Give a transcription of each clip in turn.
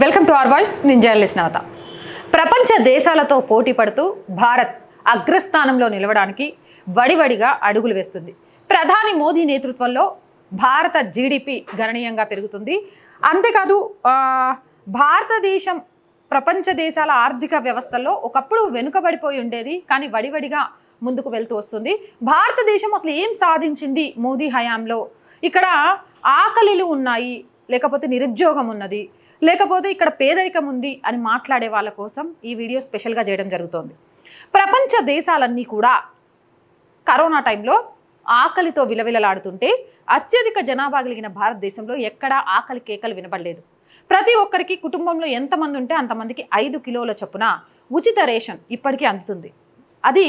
Welcome to our voice. నేను journalist నవత. ప్రపంచ దేశాలతో పోటీ పడుతూ భారత్ అగ్రస్థానంలో నిలవడానికి వడివడిగా అడుగులు వేస్తుంది. ప్రధాని మోదీ నేతృత్వంలో భారత జీడిపి గణనీయంగా పెరుగుతుంది. అంతేకాదు భారతదేశం ప్రపంచ దేశాల ఆర్థిక వ్యవస్థల్లో ఒకప్పుడు వెనుకబడిపోయి ఉండేది, కానీ వడివడిగా ముందుకు వెళ్తూ వస్తుంది. భారతదేశం అసలు ఏం సాధించింది మోదీ హయాంలో? ఇక్కడ ఆకలిలు ఉన్నాయి, లేకపోతే నిరుద్యోగం ఉన్నది, లేకపోతే ఇక్కడ పేదరికం ఉంది అని మాట్లాడే వాళ్ళ కోసం ఈ వీడియో స్పెషల్గా చేయడం జరుగుతోంది. ప్రపంచ దేశాలన్నీ కూడా కరోనా టైంలో ఆకలితో విలవిలలాడుతుంటే అత్యధిక జనాభా కలిగిన భారతదేశంలో ఎక్కడా ఆకలి కేకలు వినబడలేదు. ప్రతి ఒక్కరికి కుటుంబంలో ఎంతమంది ఉంటే అంతమందికి 5 కిలోల చొప్పున ఉచిత రేషన్ ఇప్పటికీ అందుతుంది. అది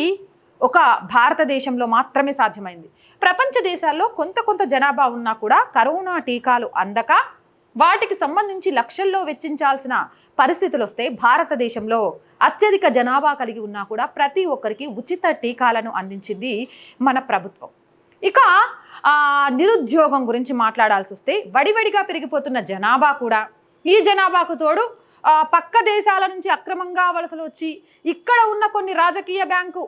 ఒక భారతదేశంలో మాత్రమే సాధ్యమైంది. ప్రపంచ దేశాల్లో కొంత జనాభా ఉన్నా కూడా కరోనా టీకాలు అందక వాటికి సంబంధించి లక్షల్లో వెచ్చించాల్సిన పరిస్థితులు వస్తే భారతదేశంలో అత్యధిక జనాభా కలిగి ఉన్నా కూడా ప్రతి ఒక్కరికి ఉచిత టీకాలను అందించింది మన ప్రభుత్వం. ఇక నిరుద్యోగం గురించి మాట్లాడాల్సి వస్తే వడివడిగా పెరిగిపోతున్న జనాభా కూడా, ఈ జనాభాకు తోడు పక్క దేశాల నుంచి అక్రమంగా వలసలు వచ్చి ఇక్కడ ఉన్న కొన్ని రాజకీయ బ్యాంకు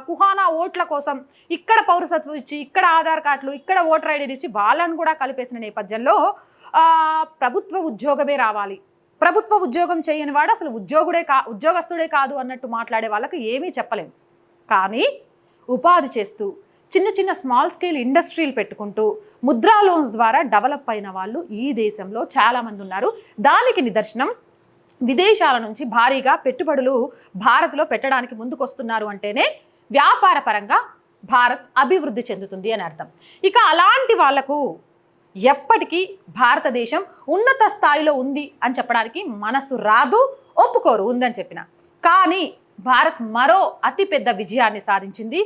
కుహానా ఓట్ల కోసం ఇక్కడ పౌరసత్వం ఇచ్చి, ఇక్కడ ఆధార్ కార్డులు, ఇక్కడ ఓటర్ ఐడీలు ఇచ్చి వాళ్ళను కూడా కలిపేసిన నేపథ్యంలో ప్రభుత్వ ఉద్యోగమే రావాలి, ప్రభుత్వ ఉద్యోగం చేయని వాడు అసలు ఉద్యోగస్తుడే కాదు అన్నట్టు మాట్లాడే వాళ్ళకి ఏమీ చెప్పలేం. కానీ ఉపాధి చేస్తూ చిన్న స్మాల్ స్కేల్ ఇండస్ట్రీలు పెట్టుకుంటూ ముద్రా లోన్స్ ద్వారా డెవలప్ అయిన వాళ్ళు ఈ దేశంలో చాలామంది ఉన్నారు. దానికి నిదర్శనం విదేశాల నుంచి భారీగా పెట్టుబడులు భారత్లో పెట్టడానికి ముందుకొస్తున్నారు అంటేనే వ్యాపార పరంగా భారత్ అభివృద్ధి చెందుతుంది అని అర్థం. ఇక అలాంటి వాళ్లకు ఎప్పటికీ భారతదేశం ఉన్నత స్థాయిలో ఉంది అని చెప్పడానికి మనసు రాదు, ఒప్పుకోరు ఉందని చెప్పిన. కానీ భారత్ మరో అతిపెద్ద విజయాన్ని సాధించింది.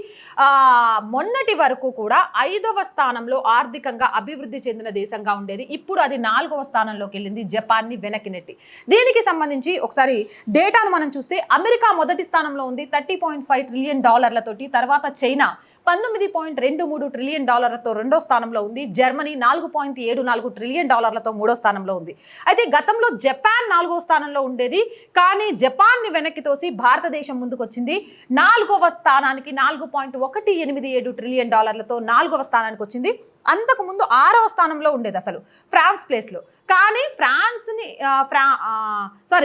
మొన్నటి వరకు కూడా 5వ స్థానంలో ఆర్థికంగా అభివృద్ధి చెందిన దేశంగా ఉండేది. ఇప్పుడు అది 4వ స్థానంలోకి వెళ్ళింది, జపాన్ని వెనక్కి నెట్టి. దీనికి సంబంధించి ఒకసారి డేటాను మనం చూస్తే అమెరికా మొదటి స్థానంలో ఉంది 30.5 ట్రిలియన్ డాలర్లతోటి. తర్వాత చైనా 19.23 ట్రిలియన్ డాలర్లతో రెండో స్థానంలో ఉంది. జర్మనీ 4.74 ట్రిలియన్ డాలర్లతో మూడో స్థానంలో ఉంది. అయితే గతంలో జపాన్ 4వ స్థానంలో ఉండేది, కానీ జపాన్ని వెనక్కి తోసి భారతదేశం ముందుకు వచ్చింది. 4వ స్థానానికి 4.187 ట్రిలియన్ డాలర్లతో 4వ స్థానానికి వచ్చింది. అంతకు ముందు 6వ స్థానంలో ఉండేది అసలు ఫ్రాన్స్ ప్లేస్లో. కానీ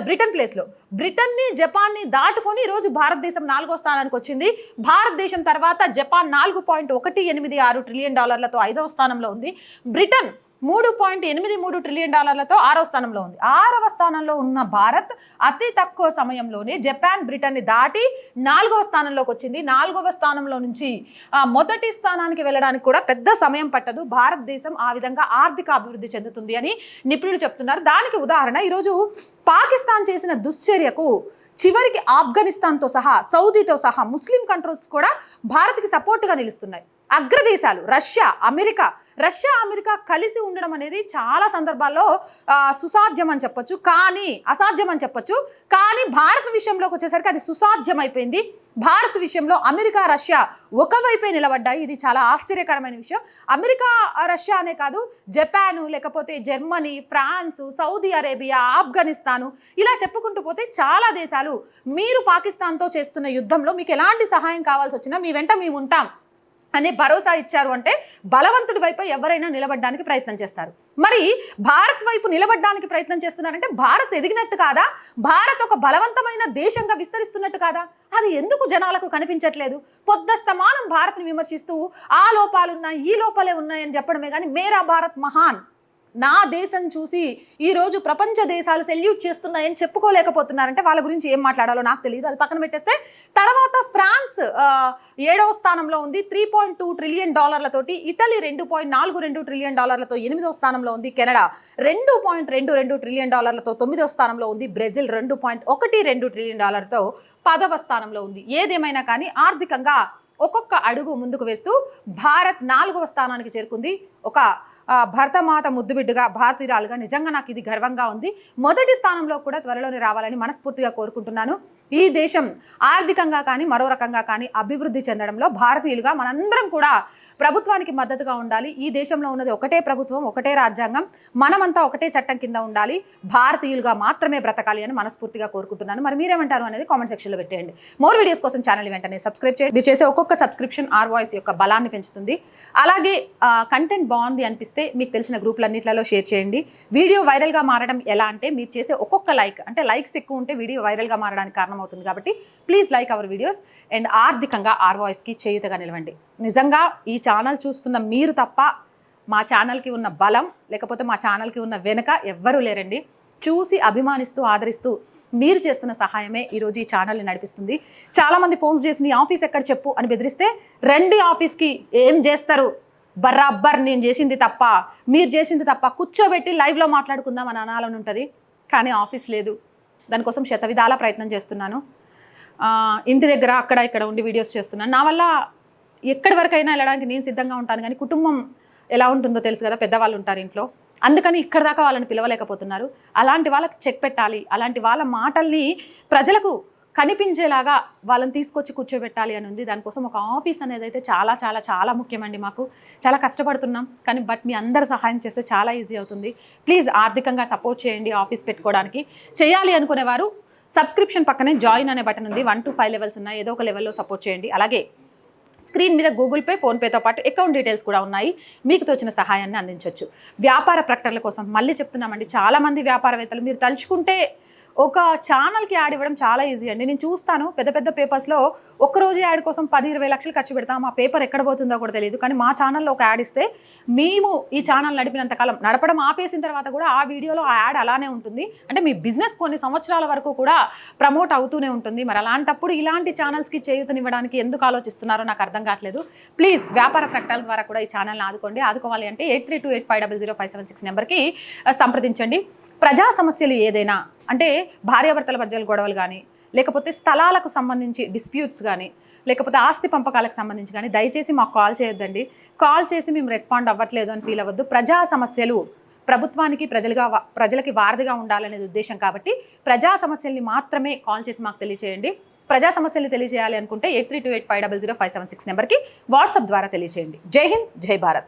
బ్రిటన్ ప్లేస్లో బ్రిటన్ని జపాన్ని దాటుకొని ఈరోజు భారతదేశం 4వ స్థానానికి వచ్చింది. భారతదేశం తర్వాత జపాన్ 4.186 ట్రిలియన్ డాలర్లతో 5వ స్థానంలో ఉంది. బ్రిటన్ 3.83 ట్రిలియన్ డాలర్లతో 6వ స్థానంలో ఉంది. 6వ స్థానంలో ఉన్న భారత్ అతి తక్కువ సమయంలోనే జపాన్, బ్రిటన్ని దాటి 4వ స్థానంలోకి వచ్చింది. 4వ స్థానంలో నుంచి మొదటి స్థానానికి వెళ్ళడానికి కూడా పెద్ద సమయం పట్టదు. భారతదేశం ఆ విధంగా ఆర్థిక అభివృద్ధి చెందుతుంది అని నిపుణులు చెప్తున్నారు. దానికి ఉదాహరణ ఈరోజు పాకిస్తాన్ చేసిన దుశ్చర్యకు చివరికి ఆఫ్ఘనిస్తాన్తో సహా, సౌదీతో సహా ముస్లిం కంట్రీస్ కూడా భారత్కి సపోర్ట్గా నిలుస్తున్నాయి. అగ్రదేశాలు రష్యా, అమెరికా కలిసి ఉండడం అనేది చాలా సందర్భాల్లో సుసాధ్యం అని చెప్పొచ్చు, కానీ అసాధ్యం అని చెప్పొచ్చు. కానీ భారత్ విషయంలోకి వచ్చేసరికి అది సుసాధ్యం అయిపోయింది. భారత్ విషయంలో అమెరికా, రష్యా ఒకవైపే నిలబడ్డాయి. ఇది చాలా ఆశ్చర్యకరమైన విషయం. అమెరికా, రష్యా అనే కాదు, జపాను, లేకపోతే Germany, France, Saudi Arabia, Afghanistan, ఇలా చెప్పుకుంటూ పోతే చాలా దేశాలు మీరు పాకిస్తాన్తో చేస్తున్న యుద్ధంలో మీకు ఎలాంటి సహాయం కావాల్సి వచ్చినా మీ వెంట మేము ఉంటాం అనే భరోసా ఇచ్చారు. అంటే బలవంతుడి వైపు ఎవరైనా నిలబడడానికి ప్రయత్నం చేస్తారు. మరి భారత్ వైపు నిలబడడానికి ప్రయత్నం చేస్తున్నారంటే భారత్ ఎదిగినట్టు కాదా? భారత్ ఒక బలవంతమైన దేశంగా విస్తరిస్తున్నట్టు కాదా? అది ఎందుకు జనాలకు కనిపించట్లేదు? పొద్దస్తమానం భారత్ని విమర్శిస్తూ ఆ లోపాలున్నాయి, ఈ లోపాలే ఉన్నాయని చెప్పడమే కానీ మేరా భారత్ మహాన్, నా దేశం చూసి ఈరోజు ప్రపంచ దేశాలు సెల్యూట్ చేస్తున్నాయని చెప్పుకోలేకపోతున్నారంటే వాళ్ళ గురించి ఏం మాట్లాడాలో నాకు తెలియదు. అది పక్కన పెట్టేస్తే తర్వాత ఫ్రాన్స్ 7వ స్థానంలో ఉంది 3.2 ట్రిలియన్ డాలర్లతోటి. ఇటలీ 2.42 ట్రిలియన్ డాలర్లతో 8వ స్థానంలో ఉంది. కెనడా 2.22 ట్రిలియన్ డాలర్లతో 9వ స్థానంలో ఉంది. బ్రెజిల్ 2.12 ట్రిలియన్ డాలర్తో 10వ స్థానంలో ఉంది. ఏదేమైనా కానీ ఆర్థికంగా ఒక్కొక్క అడుగు ముందుకు వేస్తూ భారత్ 4వ స్థానానికి చేరుకుంది. ఒక భరతమాత ముద్దుబిడ్డగా భారతీయురాలుగా నిజంగా నాకు ఇది గర్వంగా ఉంది. మొదటి స్థానంలో కూడా త్వరలోనే రావాలని మనస్ఫూర్తిగా కోరుకుంటున్నాను. ఈ దేశం ఆర్థికంగా కానీ మరో రకంగా కానీ అభివృద్ధి చెందడంలో భారతీయులుగా మనందరం కూడా ప్రభుత్వానికి మద్దతుగా ఉండాలి. ఈ దేశంలో ఉన్నది ఒకటే ప్రభుత్వం, ఒకటే రాజ్యాంగం, మనమంతా ఒకటే చట్టం కింద ఉండాలి, భారతీయులుగా మాత్రమే బ్రతకాలి అని మనస్ఫూర్తిగా కోరుకుంటున్నాను. మరి మీరేమంటారు అనేది కామెంట్ సెక్షన్లో పెట్టేయండి. మోర్ వీడియోస్ కోసం ఛానల్ వెంటనే సబ్స్క్రైబ్ చేయండి. మీరు చేసే ఒక్కొక్క సబ్స్క్రిప్షన్ ఆర్ వాయిస్ యొక్క బలాన్ని పెంచుతుంది. అలాగే కంటెంట్ బాగుంది అనిపిస్తే మీకు తెలిసిన గ్రూపులన్నిట్లలో షేర్ చేయండి. వీడియో వైరల్గా మారడం ఎలా అంటే మీరు చేసే ఒక్కొక్క లైక్, అంటే లైక్స్ ఎక్కువ ఉంటే వీడియో వైరల్గా మారడానికి కారణమవుతుంది. కాబట్టి please like our videos and ఆర్థికంగా ఆర్ వాయిస్కి చేయుతగా నిలవండి. నిజంగా ఈ ఛానల్ చూస్తున్న మీరు తప్ప మా ఛానల్కి ఉన్న బలం, లేకపోతే మా ఛానల్కి ఉన్న వెనుక ఎవ్వరూ లేరండి. చూసి అభిమానిస్తూ ఆదరిస్తూ మీరు చేస్తున్న సహాయమే ఈరోజు ఈ ఛానల్ని నడిపిస్తుంది. చాలామంది ఫోన్స్ చేసి నీ ఆఫీస్ ఎక్కడ చెప్పు అని బెదిరిస్తే రండి ఆఫీస్కి, ఏం చేస్తారు, బరాబర్ నేను చేసింది తప్ప, మీరు చేసింది తప్ప, కూర్చోబెట్టి లైవ్లో మాట్లాడుకుందాం అని అనాలని ఉంటుంది. కానీ ఆఫీస్ లేదు. దానికోసం శతవిధాల ప్రయత్నం చేస్తున్నాను. ఇంటి దగ్గర అక్కడ ఇక్కడ ఉండి వీడియోస్ చేస్తున్నాను. నా వల్ల ఎక్కడి వరకైనా వెళ్ళడానికి నేను సిద్ధంగా ఉంటాను. కానీ కుటుంబం ఎలా ఉంటుందో తెలుసు కదా, పెద్దవాళ్ళు ఉంటారు ఇంట్లో, అందుకని ఇక్కడ దాకా వాళ్ళని పిలవలేకపోతున్నారు. అలాంటి వాళ్ళకి చెక్ పెట్టాలి. అలాంటి వాళ్ళ మాటల్ని ప్రజలకు కనిపించేలాగా వాళ్ళని తీసుకొచ్చి కూర్చోబెట్టాలి అని ఉంది. దానికోసం ఒక ఆఫీస్ అనేది అయితే చాలా చాలా చాలా ముఖ్యమండి. మాకు చాలా కష్టపడుతున్నాం, కానీ మీ అందరు సహాయం చేస్తే చాలా ఈజీ అవుతుంది. ప్లీజ్ ఆర్థికంగా సపోర్ట్ చేయండి. ఆఫీస్ పెట్టుకోవడానికి చేయాలి అనుకునేవారు సబ్స్క్రిప్షన్ పక్కనే జాయిన్ అనే బటన్ ఉంది. 1 to 5 లెవెల్స్ ఉన్నాయి. ఏదో ఒక లెవెల్లో సపోర్ట్ చేయండి. అలాగే స్క్రీన్ మీద గూగుల్ పే, ఫోన్పేతో పాటు అకౌంట్ డీటెయిల్స్ కూడా ఉన్నాయి. మీకు తోచిన సహాయాన్ని అందించవచ్చు. వ్యాపార ప్రకటనల కోసం మళ్ళీ చెప్తున్నామండి, చాలామంది వ్యాపారవేత్తలు మీరు తలుచుకుంటే ఒక ఛానల్కి యాడ్ ఇవ్వడం చాలా ఈజీ అండి. నేను చూస్తాను పెద్ద పెద్ద పేపర్స్లో ఒక్కరోజు యాడ్ కోసం 10-20 లక్షలు ఖర్చు పెడతాం. ఆ పేపర్ ఎక్కడ పోతుందో కూడా తెలియదు. కానీ మా ఛానల్లో ఒక యాడ్ ఇస్తే మేము ఈ ఛానల్ నడిపినంతకాలం, నడపడం ఆపేసిన తర్వాత కూడా ఆ వీడియోలో ఆ యాడ్ అలానే ఉంటుంది. అంటే మీ బిజినెస్ కొన్ని సంవత్సరాల వరకు కూడా ప్రమోట్ అవుతూనే ఉంటుంది. మరి అలాంటప్పుడు ఇలాంటి ఛానల్స్కి చేయూతనివ్వడానికి ఎందుకు ఆలోచిస్తున్నారో నాకు అర్థం కావట్లేదు. ప్లీజ్ వ్యాపార ప్రకటనల ద్వారా కూడా ఈ ఛానల్ని ఆదుకోండి. ఆదుకోవాలి అంటే 8328500576 నెంబర్కి సంప్రదించండి. ప్రజా సమస్యలు ఏదైనా, అంటే భార్యాభర్తల మధ్య గొడవలు కానీ, లేకపోతే స్థలాలకు సంబంధించి డిస్ప్యూట్స్ కానీ, లేకపోతే ఆస్తి పంపకాలకు సంబంధించి కానీ దయచేసి మాకు కాల్ చేయొద్దండి. కాల్ చేసి మేము రెస్పాండ్ అవ్వట్లేదు అని ఫీల్ అవ్వద్దు. ప్రజా సమస్యలు ప్రభుత్వానికి ప్రజలకి వారధిగా ఉండాలనేది ఉద్దేశం. కాబట్టి ప్రజా సమస్యల్ని మాత్రమే కాల్ చేసి మాకు తెలియచేయండి. ప్రజా సమస్యలు తెలియజేయాలి అనుకుంటే 8328500576 నెంబర్కి వాట్సాప్ ద్వారా తెలియచేయండి. జై హింద్, జై భారత్.